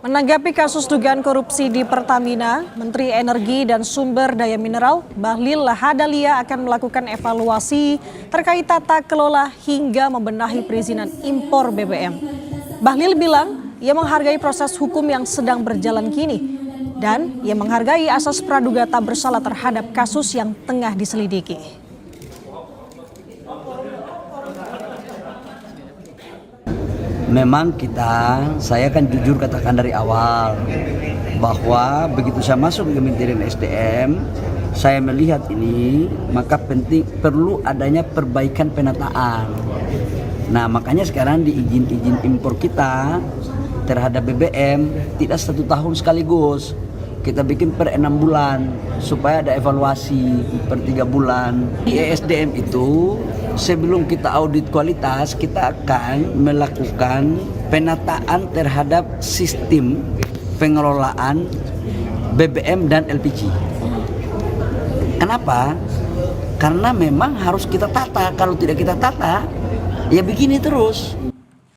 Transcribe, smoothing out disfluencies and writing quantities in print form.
Menanggapi kasus dugaan korupsi di Pertamina, Menteri Energi dan Sumber Daya Mineral Bahlil Lahadalia akan melakukan evaluasi terkait tata kelola hingga membenahi perizinan impor BBM. Bahlil bilang ia menghargai proses hukum yang sedang berjalan kini dan ia menghargai asas praduga tak bersalah terhadap kasus yang tengah diselidiki. Memang saya kan jujur katakan dari awal bahwa begitu saya masuk ke Kementerian SDM, saya melihat ini maka perlu adanya perbaikan penataan. Nah makanya sekarang di izin impor kita terhadap BBM tidak 1 tahun sekaligus. Kita bikin per 6 bulan supaya ada evaluasi per 3 bulan. Di ESDM itu sebelum kita audit kualitas kita akan melakukan penataan terhadap sistem pengelolaan BBM dan LPG. Kenapa? Karena memang harus kita tata. Kalau tidak kita tata, ya begini terus.